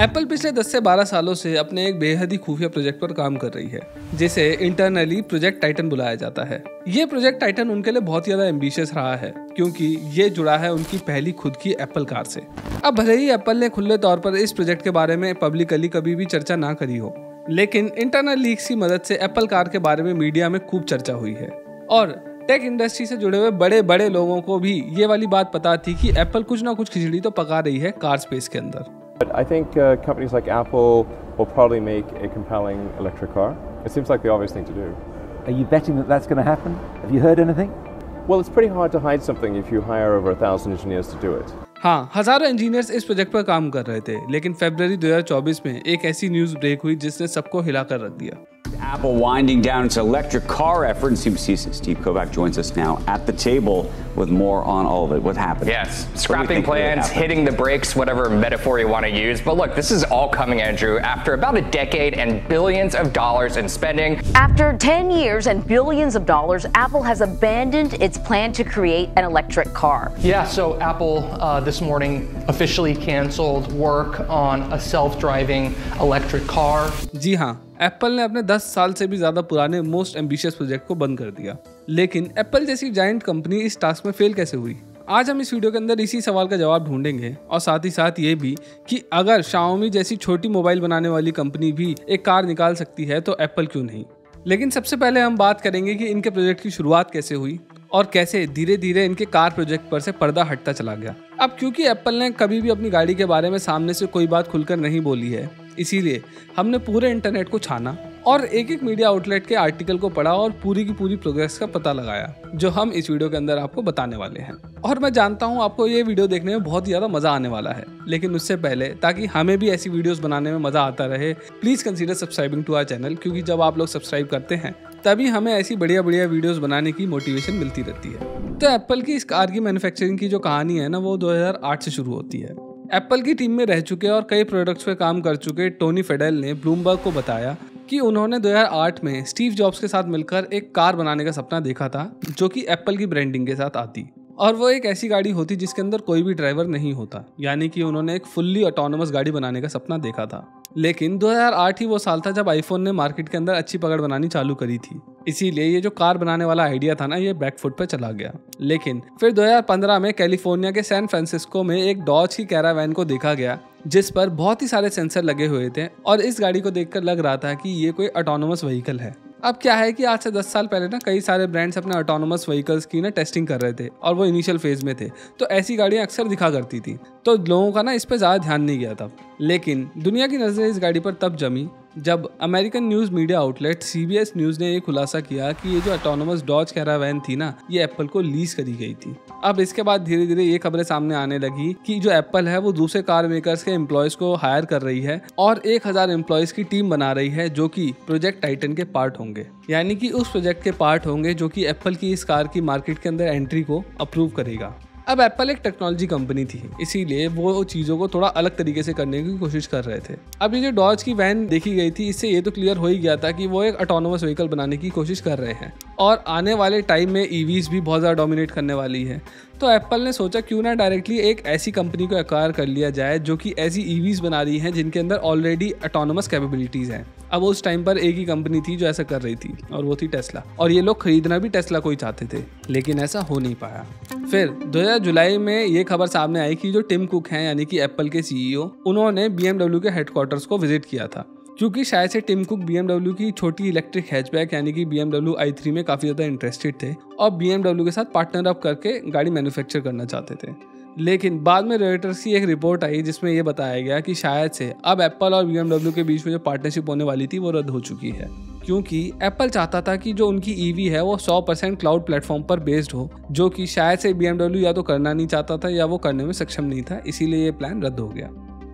Apple पिछले 10 से 12 सालों से अपने एक बेहद ही खुफिया प्रोजेक्ट पर काम कर रही है, जिसे इंटरनली प्रोजेक्ट टाइटन बुलाया जाता है। ये प्रोजेक्ट टाइटन उनके लिए बहुत ज्यादा एम्बिशियस रहा है, क्योंकि ये जुड़ा है उनकी पहली खुद की एप्पल कार से। अब भले ही एप्पल ने खुले तौर पर इस प्रोजेक्ट के बारे में पब्लिकली कभी भी चर्चा ना करी हो, लेकिन इंटरनल लीक्स की मदद से एप्पल कार के बारे में मीडिया में खूब चर्चा हुई है और टेक इंडस्ट्री से जुड़े हुए बड़े बड़े लोगों को भी ये वाली बात पता थी कि एप्पल कुछ ना कुछ खिचड़ी तो पका रही है कार स्पेस के अंदर। But I think companies like Apple will probably make a compelling electric car. It seems like the obvious thing to do. Are you betting that that's going to happen? Have you heard anything? Well, it's pretty hard to hide something if you hire over 1,000 engineers to do it. हाँ, हजारों engineers इस project पर काम कर रहे थे, लेकिन फरवरी 2024 में एक ऐसी न्यूज ब्रेक हुई जिसने सबको हिलाकर रख दिया। Apple winding down its electric car effort, and CBC's Steve Kovac joins us now at the table with more on all of it. What happened? Yes, scrapping plans, hitting the brakes, whatever metaphor you want to use. But look, this is all coming, Andrew, after about a decade and billions of dollars in spending. After 10 years and billions of dollars, Apple has abandoned its plan to create an electric car. Yeah, so Apple this morning officially canceled work on a self-driving electric car. जी हाँ, Apple ने अपने 10 साल से भी ज्यादा पुराने most ambitious project को बंद कर दिया। लेकिन एप्पल जैसी जायंट कंपनी इस टास्क में फेल कैसे हुई? आज हम इस वीडियो के अंदर इसी सवाल का जवाब ढूंढेंगे और साथ ही साथ ये भी कि अगर Xiaomi जैसी छोटी मोबाइल बनाने वाली कंपनी भी एक कार निकाल सकती है तो एप्पल क्यों नहीं। लेकिन सबसे पहले हम बात करेंगे कि इनके प्रोजेक्ट की शुरुआत कैसे हुई और कैसे धीरे धीरे इनके कार प्रोजेक्ट पर से पर्दा हटता चला गया। अब क्योंकि एप्पल ने कभी भी अपनी गाड़ी के बारे में सामने से कोई बात खुलकर नहीं बोली है, इसीलिए हमने पूरे इंटरनेट को छाना और एक एक मीडिया आउटलेट के आर्टिकल को पढ़ा और पूरी की पूरी प्रोग्रेस का पता लगाया, जो हम इस वीडियो के अंदर आपको बताने वाले हैं। और मैं जानता हूँ आपको ये वीडियो देखने में बहुत ज़्यादा मज़ा आने वाला है, लेकिन उससे पहले ताकि हमें भी ऐसी वीडियोस बनाने में मज़ा आता रहे, please consider subscribing to our channel, क्योंकि जब आप लोग सब्सक्राइब करते हैं तभी हमें ऐसी बढ़िया बढ़िया वीडियोस बनाने की मोटिवेशन मिलती रहती है। तो एप्पल की इस कार की मैन्युफैक्चरिंग की जो कहानी है ना, वो 2008 से शुरू होती है। एप्पल की टीम में रह चुके और कई प्रोडक्ट्स पे काम कर चुके टोनी फेडेल ने ब्लूमबर्ग को बताया कि उन्होंने 2008 में स्टीव जॉब्स के साथ मिलकर एक कार बनाने का सपना देखा था, जो कि एप्पल की ब्रांडिंग के साथ आती और वो एक ऐसी गाड़ी होती जिसके अंदर कोई भी ड्राइवर नहीं होता, यानी कि उन्होंने एक फुल्ली ऑटोनोमस गाड़ी बनाने का सपना देखा था। लेकिन 2008 ही वो साल था जब आईफोन ने मार्केट के अंदर अच्छी पकड़ बनानी चालू करी थी, इसीलिए ये जो कार बनाने वाला आइडिया था ना, ये बैकफुट पर चला गया। लेकिन फिर 2015 में कैलिफोर्निया के सैन फ्रांसिस्को में एक डॉज की कैरावैन को देखा गया जिस पर बहुत ही सारे सेंसर लगे हुए थे और इस गाड़ी को देखकर लग रहा था कि ये कोई ऑटोनोमस व्हीकल है। अब क्या है कि आज से 10 साल पहले ना कई सारे ब्रांड्स अपने ऑटोनोमस व्हीकल्स की ना टेस्टिंग कर रहे थे और वो इनिशियल फेज में थे, तो ऐसी गाड़ियां अक्सर दिखा करती थी, तो लोगों का ना इस पे ज़्यादा ध्यान नहीं गया था। लेकिन दुनिया की नज़र इस गाड़ी पर तब जमी जब American news media outlet CBS news ने ये खुलासा किया कि ये जो ऑटोनोमस डॉज कैरावैन थी ना, ये एप्पल को लीज करी गई थी। अब इसके बाद धीरे धीरे ये खबरें सामने आने लगी कि जो एप्पल है वो दूसरे कार मेकर्स के एम्प्लॉयज़ को हायर कर रही है और 1000 एम्प्लॉयज़ की टीम बना रही है, जो कि प्रोजेक्ट टाइटन के पार्ट होंगे, यानी कि उस प्रोजेक्ट के पार्ट होंगे जो कि एप्पल की इस कार की मार्केट के अंदर एंट्री को अप्रूव करेगा। अब एप्पल एक टेक्नोलॉजी कंपनी थी, इसीलिए वो चीज़ों को थोड़ा अलग तरीके से करने की कोशिश कर रहे थे। अब ये जो डॉज की वैन देखी गई थी, इससे ये तो क्लियर हो ही गया था कि वो एक ऑटोनोमस व्हीकल बनाने की कोशिश कर रहे हैं और आने वाले टाइम में EVs भी बहुत ज़्यादा डोमिनेट करने वाली है। तो एप्पल ने सोचा क्यों ना डायरेक्टली एक ऐसी कंपनी को एक्वायर कर लिया जाए जो कि ऐसी EVs बना रही हैं जिनके अंदर ऑलरेडी ऑटोनोमस कैपेबिलिटीज़ हैं। अब उस टाइम पर एक ही कंपनी थी जो ऐसा कर रही थी और वो थी टेस्ला, और ये लोग खरीदना भी टेस्ला को ही चाहते थे, लेकिन ऐसा हो नहीं पाया। फिर 2000 जुलाई में ये खबर सामने आई कि जो टिम कुक हैं, यानी कि एप्पल के CEO, उन्होंने BMW के हेडक्वार्टर्स को विजिट किया था, क्योंकि शायद से टिम कुक BMW की छोटी इलेक्ट्रिक हैचबैक यानी कि BMW i3 में काफ़ी ज़्यादा इंटरेस्टेड थे और BMW के साथ पार्टनर अप करके गाड़ी मैन्युफैक्चर करना चाहते थे। लेकिन बाद में रॉयटर्स की एक रिपोर्ट आई जिसमें यह बताया गया कि शायद से अब एप्पल और BMW के बीच में जो पार्टनरशिप होने वाली थी वो रद्द हो चुकी है, क्योंकि एप्पल चाहता था कि जो उनकी EV है वो 100% क्लाउड प्लेटफॉर्म पर बेस्ड हो, जो कि शायद से BMW या तो करना नहीं चाहता था या वो करने में सक्षम नहीं था, इसीलिए ये प्लान रद्द हो गया।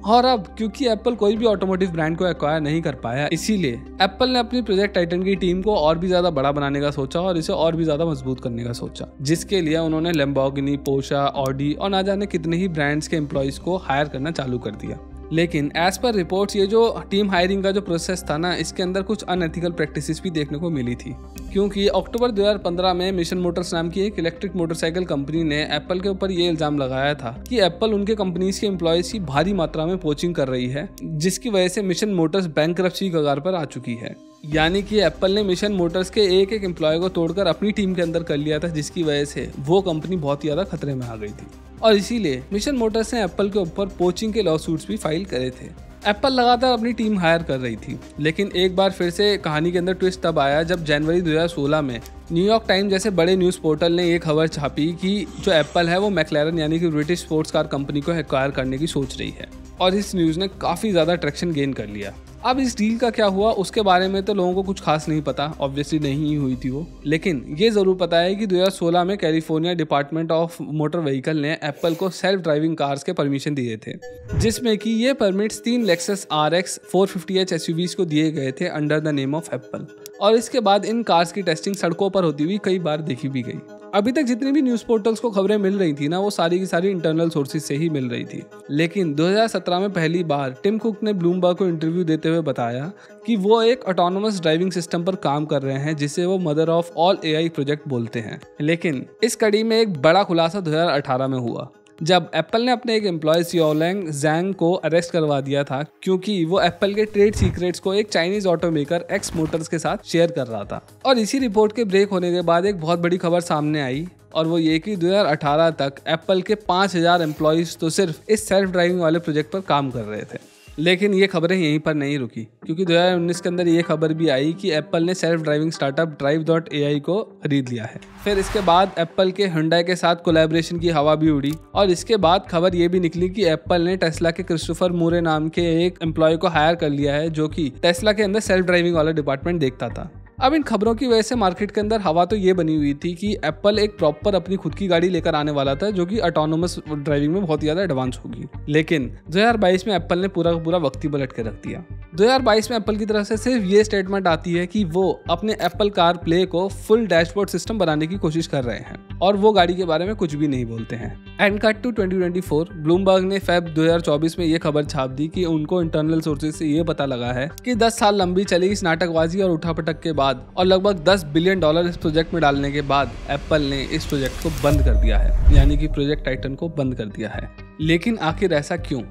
और अब क्योंकि एप्पल कोई भी ऑटोमोटिव ब्रांड को एक्वायर नहीं कर पाया, इसीलिए एप्पल ने अपनी प्रोजेक्ट टाइटन की टीम को और भी ज़्यादा बड़ा बनाने का सोचा और इसे और भी ज़्यादा मजबूत करने का सोचा, जिसके लिए उन्होंने लैम्बोर्गिनी, पोर्शा, ऑडी और ना जाने कितने ही ब्रांड्स के एम्प्लॉयज़ को हायर करना चालू कर दिया। लेकिन एज पर रिपोर्ट्स ये जो टीम हायरिंग का जो प्रोसेस था ना, इसके अंदर कुछ अनएथिकल प्रैक्टिसेस भी देखने को मिली थी। क्योंकि अक्टूबर 2015 में मिशन मोटर्स नाम की एक इलेक्ट्रिक मोटरसाइकिल कंपनी ने एप्पल के ऊपर ये इल्जाम लगाया था कि एप्पल उनके कंपनीज के एम्प्लॉयज की भारी मात्रा में पोचिंग कर रही है, जिसकी वजह से मिशन मोटर्स बैंकरप्सी की कगार पर आ चुकी है। यानी कि एप्पल ने मिशन मोटर्स के एक एक एम्प्लॉय को तोड़कर अपनी टीम के अंदर कर लिया था, जिसकी वजह से वो कंपनी बहुत ही ज़्यादा खतरे में आ गई थी। और इसीलिए मिशन मोटर्स ने एप्पल के ऊपर पोचिंग के लॉसूट्स भी फाइल करे थे। एप्पल लगातार अपनी टीम हायर कर रही थी, लेकिन एक बार फिर से कहानी के अंदर ट्विस्ट तब आया जब जनवरी 2016 में न्यूयॉर्क टाइम जैसे बड़े न्यूज़ पोर्टल ने ये खबर छापी कि जो एप्पल है वो मैक्लेरन यानी कि ब्रिटिश स्पोर्ट्स कार कंपनी को एक्वायर करने की सोच रही है। और इस न्यूज़ ने काफ़ी ज़्यादा ट्रैक्शन गेन कर लिया। अब इस डील का क्या हुआ उसके बारे में तो लोगों को कुछ खास नहीं पता, ऑब्वियसली नहीं हुई थी वो, लेकिन ये ज़रूर पता है कि 2016 में California department of motor vehicle ने एप्पल को सेल्फ ड्राइविंग कार्स के परमिशन दिए थे, जिसमें कि ये permits 3 Lexus RX 450h SUVs को दिए गए थे under the name of Apple. और इसके बाद इन कार्स की टेस्टिंग सड़कों पर होती हुई कई बार देखी भी गई। अभी तक जितनी भी न्यूज़ पोर्टल्स को खबरें मिल रही थी ना, वो सारी की सारी इंटरनल सोर्सेज से ही मिल रही थी। लेकिन 2017 में पहली बार टिम कुक ने ब्लूमबर्ग को इंटरव्यू देते हुए बताया कि वो एक ऑटोनोमस ड्राइविंग सिस्टम पर काम कर रहे हैं, जिसे वो mother of all AI project बोलते हैं। लेकिन इस कड़ी में एक बड़ा खुलासा 2018 में हुआ, जब एप्पल ने अपने एक एम्प्लॉय सियोलेंग जैंग को अरेस्ट करवा दिया था, क्योंकि वो एप्पल के ट्रेड सीक्रेट्स को एक चाइनीज ऑटोमेकर एक्स मोटर्स के साथ शेयर कर रहा था। और इसी रिपोर्ट के ब्रेक होने के बाद एक बहुत बड़ी खबर सामने आई, और वो ये कि 2018 तक एप्पल के 5000 एम्प्लॉयज तो सिर्फ इस सेल्फ ड्राइविंग वाले प्रोजेक्ट पर काम कर रहे थे। लेकिन ये खबरें यहीं पर नहीं रुकी, क्योंकि 2019 के अंदर ये खबर भी आई कि एप्पल ने सेल्फ ड्राइविंग स्टार्टअप Drive.ai को खरीद लिया है। फिर इसके बाद एप्पल के Hyundai के साथ कोलैबोरेशन की हवा भी उड़ी, और इसके बाद खबर ये भी निकली कि एप्पल ने टेस्ला के क्रिस्टोफर मूरे नाम के एक एम्प्लॉय को हायर कर लिया है, जो कि टेस्ला के अंदर सेल्फ ड्राइविंग वाला डिपार्टमेंट देखता था। अब इन खबरों की वजह से मार्केट के अंदर हवा तो ये बनी हुई थी कि एप्पल एक प्रॉपर अपनी खुद की गाड़ी लेकर आने वाला था, जो कि ऑटोनोमस ड्राइविंग में बहुत ज़्यादा एडवांस होगी। लेकिन 2022 में एप्पल ने पूरा का पूरा वक्त ही पलट के रख दिया। 2022 में एप्पल की तरफ से सिर्फ ये स्टेटमेंट आती है कि वो अपने एप्पल कार प्ले को फुल डैशबोर्ड सिस्टम बनाने की कोशिश कर रहे हैं, और वो गाड़ी के बारे में कुछ भी नहीं बोलते हैं। एंड कट टू 2024, ब्लूमबर्ग ने फेब 2024 में ये खबर छाप दी कि उनको इंटरनल सोर्सेज से ये पता लगा है कि 10 साल लंबी चली इस नाटकबाजी और उठापटक के बाद और लगभग $10 बिलियन इस प्रोजेक्ट में डालने के बाद एप्पल ने इस प्रोजेक्ट को बंद कर दिया है, यानी कि प्रोजेक्ट टाइटन को बंद कर दिया है। लेकिन आखिर ऐसा क्यों?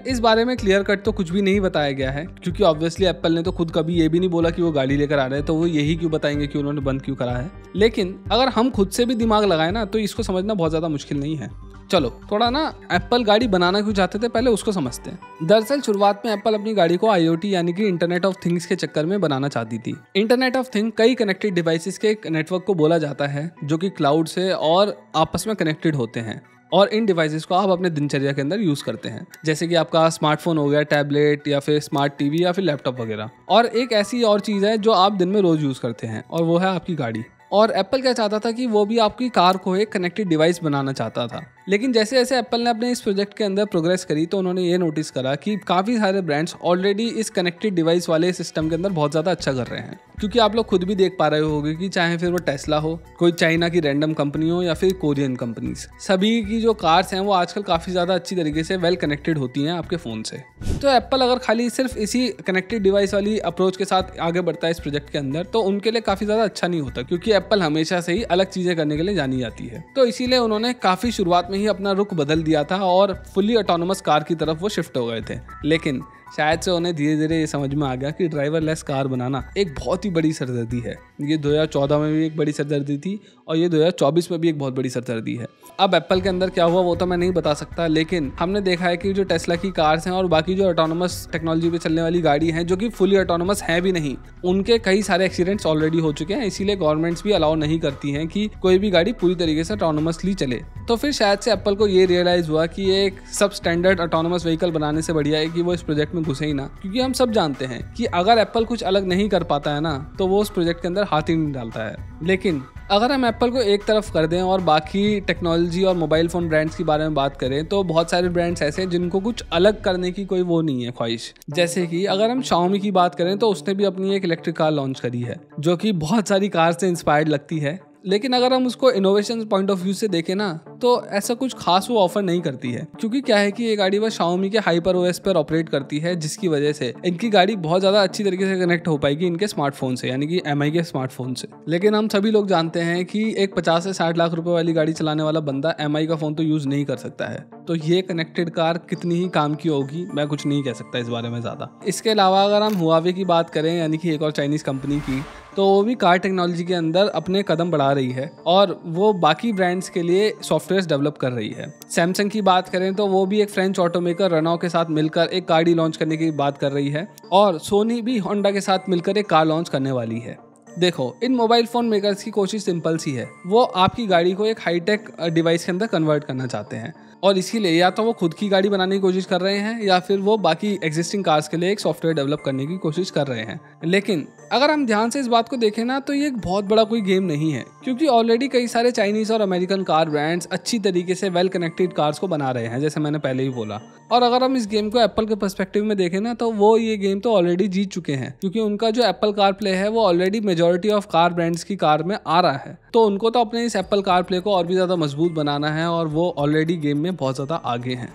इस बारे में क्लियर कट तो कुछ भी नहीं बताया गया है, क्योंकि ऑब्वियसली एप्पल ने तो खुद कभी ये भी नहीं बोला कि वो गाड़ी लेकर आ रहे हैं, तो वो यही क्यों बताएंगे कि उन्होंने बंद क्यों करा है। लेकिन अगर हम खुद से भी दिमाग लगाए ना, तो इसको समझना बहुत ज़्यादा मुश्किल नहीं है। चलो थोड़ा ना एप्पल गाड़ी बनाना क्यों चाहते थे पहले उसको समझते हैं। दरअसल शुरुआत में एप्पल अपनी गाड़ी को IoT यानी कि इंटरनेट ऑफ थिंग्स के चक्कर में बनाना चाहती थी। इंटरनेट ऑफ थिंग कई कनेक्टेड डिवाइसेस के एक नेटवर्क को बोला जाता है, जो कि क्लाउड से और आपस में कनेक्टेड होते हैं, और इन डिवाइसेस को आप अपने दिनचर्या के अंदर यूज करते हैं, जैसे कि आपका स्मार्टफोन हो गया, टैबलेट या फिर स्मार्ट टीवी या फिर लैपटॉप वगैरह। और एक ऐसी और चीज़ है जो आप दिन में रोज यूज करते हैं, और वो है आपकी गाड़ी। और एप्पल क्या चाहता था कि वो भी आपकी कार को एक कनेक्टेड डिवाइस बनाना चाहता था। लेकिन जैसे जैसे एप्पल ने अपने इस प्रोजेक्ट के अंदर प्रोग्रेस करी, तो उन्होंने ये नोटिस करा कि काफ़ी सारे ब्रांड्स ऑलरेडी इस कनेक्टेड डिवाइस वाले सिस्टम के अंदर बहुत ज़्यादा अच्छा कर रहे हैं। क्योंकि आप लोग खुद भी देख पा रहे होंगे कि चाहे फिर वो टेस्ला हो, कोई चाइना की रैंडम कंपनी हो, या फिर कोरियन कंपनीज, सभी की जो कार्स हैं वो आजकल काफ़ी ज़्यादा अच्छी तरीके से वेल कनेक्टेड होती हैं आपके फ़ोन से। तो एप्पल अगर खाली सिर्फ इसी कनेक्टेड डिवाइस वाली अप्रोच के साथ आगे बढ़ता है इस प्रोजेक्ट के अंदर, तो उनके लिए काफ़ी ज़्यादा अच्छा नहीं होता, क्योंकि एप्पल हमेशा से ही अलग चीज़ें करने के लिए जानी जाती है। तो इसीलिए उन्होंने काफ़ी शुरुआत में ही अपना रुख बदल दिया था और फुली ऑटोनोमस कार की तरफ वो शिफ्ट हो गए थे। लेकिन शायद से उन्हें धीरे धीरे ये समझ में आ गया कि ड्राइवरलेस कार बनाना एक बहुत ही बड़ी सरदर्दी है। ये 2014 में भी एक बड़ी सरदर्दी थी, और ये 2024 में भी एक बहुत बड़ी सरदर्दी है। अब एप्पल के अंदर क्या हुआ वो तो मैं नहीं बता सकता, लेकिन हमने देखा है कि जो टेस्ला की कार्स हैं और बाकी जो ऑटोनोमस टेक्नोलॉजी पे चलने वाली गाड़ी हैं, जो कि फुली ऑटोनोमस है भी नहीं, उनके कई सारे एक्सीडेंट्स ऑलरेडी हो चुके हैं। इसीलिए गवर्नमेंट्स भी अलाउ नहीं करती हैं कि कोई भी गाड़ी पूरी तरीके से ऑटोनोमसली चले। तो फिर शायद से एप्पल को ये रियलाइज हुआ कि एक सब स्टैंडर्ड ऑटोनोमस व्हीकल बनाने से बढ़िया है कि वो इस प्रोजेक्ट में घुसे ही ना, क्योंकि हम सब जानते हैं कि अगर एप्पल कुछ अलग नहीं कर पाता है ना, तो वो उस प्रोजेक्ट के अंदर हाथ ही नहीं डालता है। लेकिन अगर हम एप्पल को एक तरफ कर दें और बाकी टेक्नोलॉजी और मोबाइल फ़ोन ब्रांड्स के बारे में बात करें, तो बहुत सारे ब्रांड्स ऐसे हैं जिनको कुछ अलग करने की कोई वो नहीं है ख्वाहिश। जैसे कि अगर हम Xiaomi की बात करें, तो उसने भी अपनी एक इलेक्ट्रिक कार लॉन्च करी है, जो कि बहुत सारी कार से इंस्पायर्ड लगती है। लेकिन अगर हम उसको इनोवेशन पॉइंट ऑफ व्यू से देखें ना, तो ऐसा कुछ खास वो ऑफर नहीं करती है, क्योंकि क्या है कि ये गाड़ी बस Xiaomi के हाइपर OS पर ऑपरेट करती है, जिसकी वजह से इनकी गाड़ी बहुत ज़्यादा अच्छी तरीके से कनेक्ट हो पाएगी इनके स्मार्टफोन से, यानी कि MI के स्मार्टफोन से। लेकिन हम सभी लोग जानते हैं कि एक 50 से 60 लाख रुपए वाली गाड़ी चलाने वाला बंदा MI का फ़ोन तो यूज़ नहीं कर सकता है। तो ये कनेक्टेड कार कितनी ही काम की होगी, मैं कुछ नहीं कह सकता इस बारे में ज़्यादा। इसके अलावा अगर हम Huawei की बात करें, यानी कि एक और चाइनीज़ कंपनी की, तो वो भी कार टेक्नोलॉजी के अंदर अपने कदम बढ़ा रही है और वो बाकी ब्रांड्स के लिए सॉफ्टवेयर डेवलप कर रही है। सैमसंग की बात करें तो वो भी एक फ्रेंच ऑटोमेकर रेनॉ के साथ मिलकर एक गाड़ी लॉन्च करने की बात कर रही है, और सोनी भी होंडा के साथ मिलकर एक कार लॉन्च करने वाली है। देखो, इन मोबाइल फ़ोन मेकर्स की कोशिश सिंपल सी है, वो आपकी गाड़ी को एक हाईटेक डिवाइस के अंदर कन्वर्ट करना चाहते हैं, और इसीलिए या तो वो खुद की गाड़ी बनाने की कोशिश कर रहे हैं या फिर वो बाकी एग्जिस्टिंग कार्स के लिए एक सॉफ्टवेयर डेवलप करने की कोशिश कर रहे हैं। लेकिन अगर हम ध्यान से इस बात को देखें ना, तो ये एक बहुत बड़ा कोई गेम नहीं है, क्योंकि ऑलरेडी कई सारे चाइनीज़ और अमेरिकन कार ब्रांड्स अच्छी तरीके से वेल कनेक्टेड कार्स को बना रहे हैं, जैसे मैंने पहले ही बोला। और अगर हम इस गेम को एप्पल के पर्सपेक्टिव में देखें ना, तो वो ये गेम तो ऑलरेडी जीत चुके हैं, क्योंकि उनका जो एप्पल कार प्ले है वो already majority of car brands की कार में आ रहा है। तो उनको तो अपने इस एप्पल कार प्ले को और भी ज़्यादा मजबूत बनाना है, और वो ऑलरेडी गेम में बहुत ज़्यादा आगे हैं।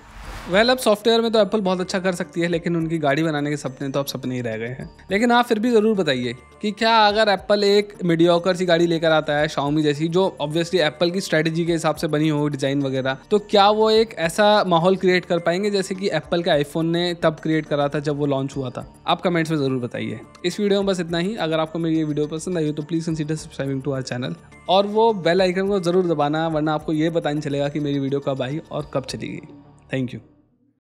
अब सॉफ्टवेयर में तो एप्पल बहुत अच्छा कर सकती है, लेकिन उनकी गाड़ी बनाने के सपने तो अब सपने ही रह गए हैं। लेकिन हाँ, फिर भी ज़रूर बताइए कि क्या अगर एप्पल एक मीडियोकर सी गाड़ी लेकर आता है Xiaomi जैसी, जो ऑब्वियसली एप्पल की स्ट्रेटजी के हिसाब से बनी हो, डिज़ाइन वगैरह, तो क्या वो एक ऐसा माहौल क्रिएट कर पाएंगे जैसे कि एप्पल के आईफोन ने तब क्रिएट करा था जब वो लॉन्च हुआ था? आप कमेंट्स में ज़रूर बताइए। इस वीडियो में बस इतना ही। अगर आपको मेरी ये वीडियो पसंद आई हो तो please consider subscribing to our channel, और वो बेल आइकन को ज़रूर दबाना, वरना आपको ये पता नहीं चलेगा कि मेरी वीडियो कब आई और कब चली गई। Thank you.